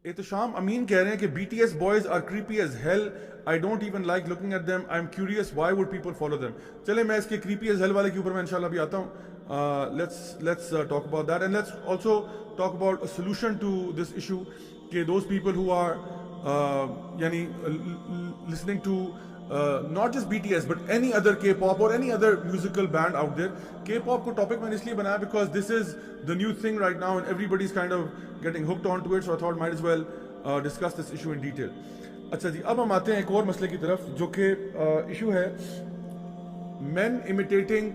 एहतशाम अमीन कह रहे हैं कि BTS boys are creepy as hell. I don't even like looking at them. I'm curious why would people follow them. चले मैं इसके creepy as hell वाले के ऊपर मैं इंशाल्लाह भी आता हूँ. Let's talk about that, and let's also talk about a solution to this issue. कि those people who are listening to not just BTS but any other K-pop or any other musical band out there. K-pop को topic मैंने इसलिए बनाया because this is the new thing right now and everybody's kind of getting hooked onto it, so I thought might as well discuss this issue in detail. अच्छा जी, अब हम आते हैं एक और मसले की तरफ जो कि इशू है men imitating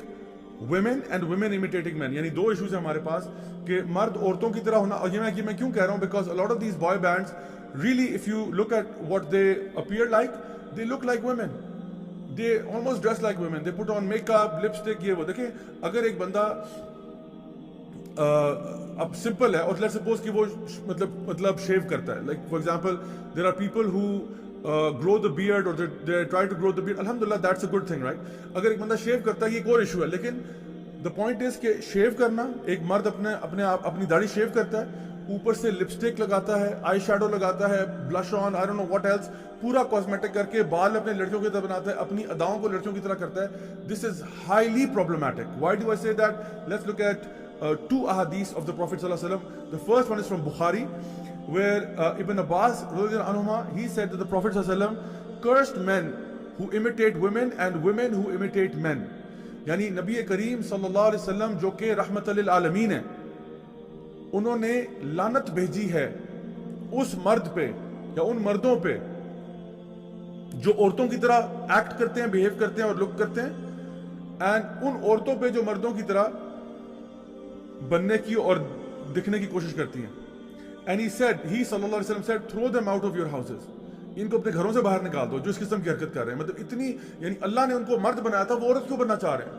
women and women imitating men. यानी दो इश्यूज हैं हमारे पास कि मर्द औरतों की तरह होना. और ये मैं क्यों कह रहा हूँ, because a lot of these boy bands really, if you look at what they appear like, they look like women. They almost dress like women. They put on makeup, lipstick, ये वो. देखें, अगर एक बंदा अब सिंपल है और let's suppose कि वो मतलब शेव करता है, like for example there are people who grow the beard or they try to grow the beard. alhamdulillah, that's a good thing, right? अगर एक बंदा शेव करता है ये एक और इशू है, लेकिन the point is कि शेव करना, एक मर्द अपनी दाढ़ी शेव करता है, ऊपर से लिपस्टिक लगाता है, आई शैडो लगाता है, blush on, I don't know what else, पूरा कॉस्मेटिक करके बाल अपने लड़कियों की तरह बनाता है, अपनी अदाओं को लड़कियों की तरह करता है. This is highly problematic. Why do I say that? Let's look at two ahadith of the Prophet sallallahu alaihi wasallam. The first one is from Bukhari, where Ibn Abbas radhiyallahu anhuma, he said that the Prophet sallallahu alaihi wasallam cursed men who imitate women and women who imitate men. यानी नबी करीम सल्लल्लाहु अलैहि वसल्लम जो कि रहमतल लिल आलमीन है, उन्होंने लानत भेजी है उस मर्द पे या उन मर्दों पे जो औरतों की तरह एक्ट करते हैं, बिहेव करते हैं और लुक करते हैं, एंड उन औरतों पे जो मर्दों की तरह बनने की और दिखने की कोशिश करती हैं. एंड ही सल्लल्लाहु अलैहि वसल्लम said, throw them out of your houses. इनको अपने घरों से बाहर निकाल दो जो इस किस्म की हरकत कर रहे हैं. मतलब इतनी, यानी अल्लाह ने उनको मर्द बनाया था, वो औरत क्यों बनना चाह रहे हैं?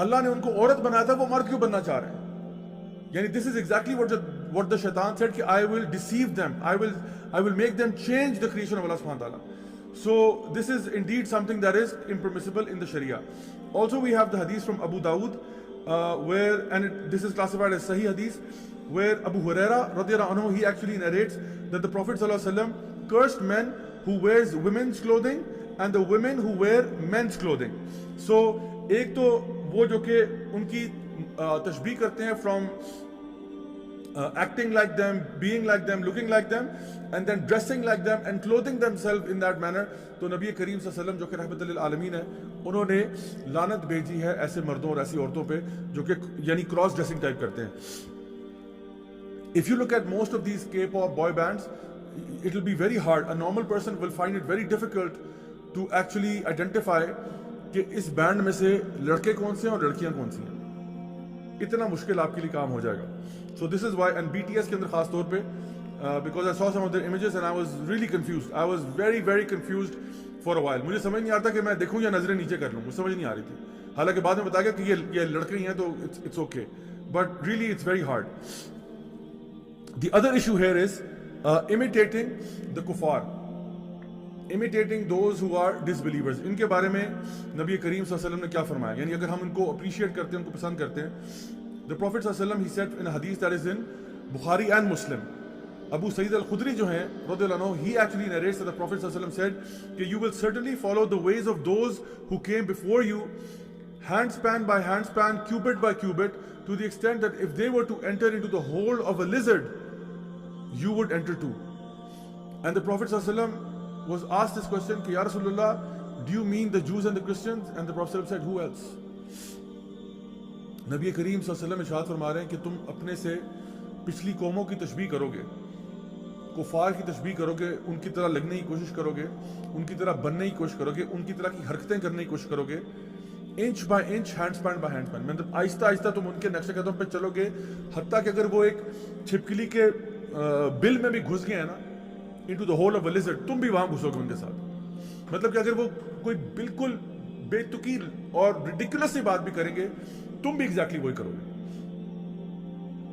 अल्लाह ने उनको औरत बनाया था, वो मर्द क्यों बनना चाह रहे हैं? यानी this is exactly what the शैतान सेड कि I will deceive them, I will make them change the creation of Allah सुब्हानहू व तआला. So this is indeed something that is impermissible in the Sharia. Also we have the hadith from Abu Dawood, where, and this is classified as Sahih hadith, where Abu Huraira radhiyallahu anhu, he actually narrates that the Prophet sallallahu alaihi wasallam cursed men who wears women's clothing and the women who wear men's clothing. So एक तो वो जो कि उनकी तशबीह करते हैं from acting like them, being like them, looking like them, and then dressing like them and clothing themselves in that manner. तो नबी करीम सल्लल्लाहु अलैहि वसल्लम जो कि रहमतुल लिल आलमीन है, उन्होंने लानत भेजी है ऐसे मर्दों और ऐसी औरतों पे जो कि यानी क्रॉस ड्रेसिंग टाइप करते हैं. If you look at most of these K-pop boy bands, it will be very hard. A normal person will find it very difficult to actually identify कि इस बैंड में से लड़के कौन से हैं और लड़कियां कौन सी हैं. इतना मुश्किल आपके लिए काम हो जाएगा. So this is why, and BTS के अंदर खास तौर पे, because I saw some of their images and I was really confused. I was very very confused for a while. मुझे समझ नहीं आता कि मैं देखूं या नजरें नीचे कर लूं. मुझे समझ नहीं आ रही थी. हालांकि बाद में बताया कि ये लड़के ही हैं तो it's okay. But really it's very hard. The other issue here is imitating the kuffar, imitating those who are disbelievers. इनके बारे में नबी करीम सल्लल्लाहु अलैहि वसल्लम ने क्या फरमाया? यानी अगर हम इनको अप्रिशिएट करते हैं, उनको पसंद करते हैं, the Prophet sallallahu alaihi wasallam, he said in a hadith that is in Bukhari and Muslim, Abu Sa'id al-Khudri jo hai radhiyallahu anhu, he actually narrates that the Prophet sallallahu alaihi wasallam said that you will certainly follow the ways of those who came before you, handspan by handspan, cubit by cubit, to the extent that if they were to enter into the hole of a lizard, you would enter too. And the Prophet sallallahu alaihi wasallam was asked this question, Ya Rasulullah, do you mean the Jews and the Christians? And the Prophet said, who else? नबी करीम सल्लल्लाहु अलैहि वसल्लम इरशाद फरमा रहे हैं कि तुम अपने से पिछली कौमों की तशबीह करोगे, कुफार की तशबीह करोगे, उनकी तरह लगने की कोशिश करोगे, उनकी तरह बनने की कोशिश करोगे, उनकी तरह की हरकतें करने की कोशिश करोगे, इंच बाय इंच, हैंडस्पैन बाय हैंडस्पैन. मतलब आहिस्ता आहिस्ता तुम उनके नक्शे कदम पे चलोगे, हत्ता कि अगर वो एक छिपकली के बिल में भी घुस गए हैं ना, into the hole of a lizard, तुम भी वहां घुसोगे उनके साथ. मतलब कि अगर वो कोई बिल्कुल बेतुकी और रिडिकुलस सी बात भी करेंगे, तुम भी एग्जैक्टली वही करोगे.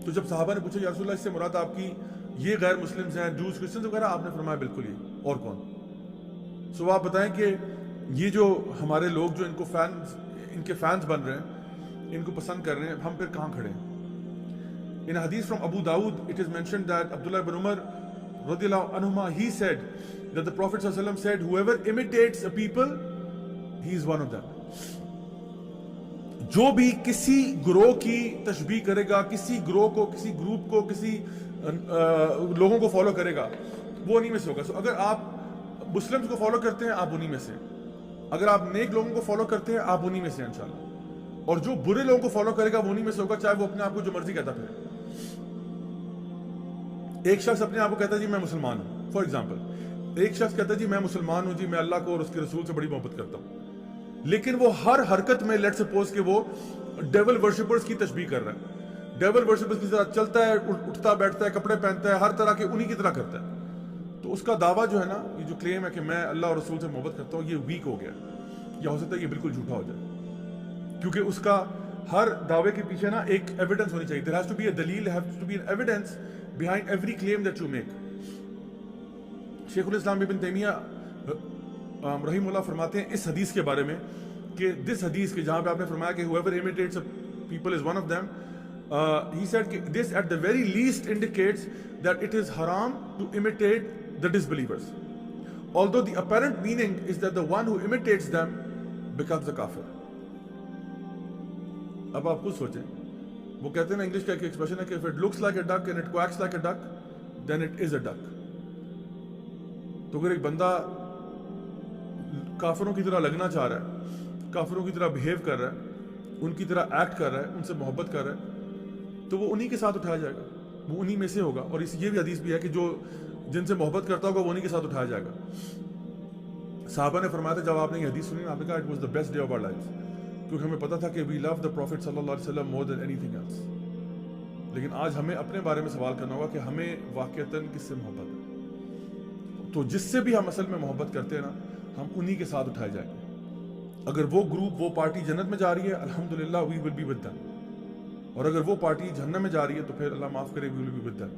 तो जब सहाबा ने पूछा, या रसूलल्लाह, इससे मुराद आपकी ये गैर मुस्लिम्स हैं, जूस, क्रिश्चियंस वगैरह? आपने फरमाया बिल्कुल ही, और कौन? सो आप बताएं कि ये जो हमारे लोग जो इनके फैंस बन रहे हैं, इनको पसंद कर रहे हैं, हम फिर कहां खड़े हैं? In a hadith from Abu Dawood, it is mentioned that Abdullah ibn Umar radiyallahu anhuma, he said that the Prophet sallallahu alaihi wasallam said, whoever imitates a people, he is one of them. जो भी किसी ग्रोह की तशबीह करेगा, किसी ग्रोह को, किसी ग्रुप को, किसी लोगों को फॉलो करेगा, वो उन्हीं में से होगा. सो अगर आप मुस्लिम्स को फॉलो करते हैं, आप उन्हीं में से. अगर आप नेक लोगों को फॉलो करते हैं, आप उन्हीं में से इंशाल्लाह. और जो बुरे लोगों को फॉलो करेगा, वो उन्हीं में से होगा, चाहे वो अपने आप को जो मर्जी कहता फिरे. एक शख्स अपने आप को कहता है जी मैं मुसलमान हूं, फॉर एग्जाम्पल. एक शख्स कहता है जी मैं मुसलमान हूं, जी मैं अल्लाह को और उसके रसूल से बड़ी मोहब्बत करता हूं, लेकिन वो हर हरकत में, लेट्स सपोज कि वो डेविल वर्शिपर्स की तशबीह कर रहा है, डेविल वर्शिपर्स की तरह चलता है, उठता बैठता है, कपड़े पहनता है, हर तरह के उन्हीं की तरह करता है, तो उसका दावा जो है ना, ये जो क्लेम है कि मैं अल्लाह और रसूल से मोहब्बत करता हूं, ये वीक हो गया. या हो सकता है ये बिल्कुल झूठा हो जाए, क्योंकि उसका हर दावे के पीछे ना एक एविडेंस होनी चाहिए. There has to be a दलील, has to be an evidence behind every claim that you make. शेखुल इस्लाम इब्न तैमिया रहीमुल्लाह फरमाते हैं इस हदीस के बारे में कि दिस हदीस के जहां पे आपने फरमाया कि whoever imitates a people is one of them, he said कि this at the very least indicates that it is haram to imitate the disbelievers, although the apparent meaning is that the one who imitates them becomes a kafir. अब आप खुद सोचें, वो कहते हैं ना, English का एक एक्सप्रेशन है कि if it looks like a duck and it quacks like a duck, then it is a duck. तो अगर एक बंदा काफिरों की तरह लगना चाह रहा है, काफिरों की तरह बिहेव कर रहा है, उनकी तरह एक्ट कर रहा है, उनसे मोहब्बत कर रहा है, तो वो उन्हीं के साथ उठाया जाएगा, वो उन्हीं में से होगा. और ये भी हदीस भी है कि जो जिनसे मोहब्बत करता होगा वो उन्हीं के साथ उठाया जाएगा. साहबा ने फरमाया था, जब आपने ये हदीस सुनी, आपने कहा it was the best day of our lives, क्योंकि हमें पता था कि वी लव द प्रॉफिट सल्लल्लाहु अलैहि वसल्लम मोर देन एनीथिंग एल्स. लेकिन आज हमें अपने बारे में सवाल करना होगा कि हमें वाकईतन किससे मोहब्बत है. तो जिससे भी हम असल में मोहब्बत करते हैं ना, हम उन्हीं के साथ उठाए जाएंगे. अगर वो ग्रुप, वो पार्टी जन्नत में जा रही है, अल्हम्दुलिल्लाह we will be with them. और अगर वो पार्टी जहन्नम में जा रही है, तो फिर अल्लाह माफ करे, we will be with them.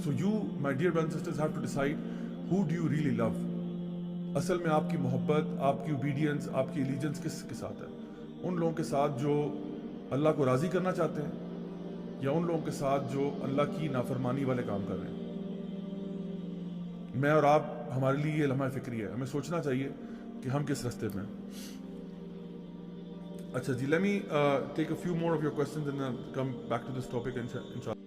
So you my dear brothers and sisters have to decide who do you really love. असल में आपकी मोहब्बत, आपकी ओबीडियंस, आपकी एलिजेंस किसके साथ है? उन लोगों के साथ जो अल्लाह को राजी करना चाहते हैं, या उन लोगों के साथ जो अल्लाह की नाफरमानी वाले काम कर रहे हैं? मैं और आप, हमारे लिए ये लम्हा फिक्री है, हमें सोचना चाहिए कि हम किस रास्ते में हैं. अच्छा जी, let me take a few more of your questions and come back to this topic इंशाल्लाह.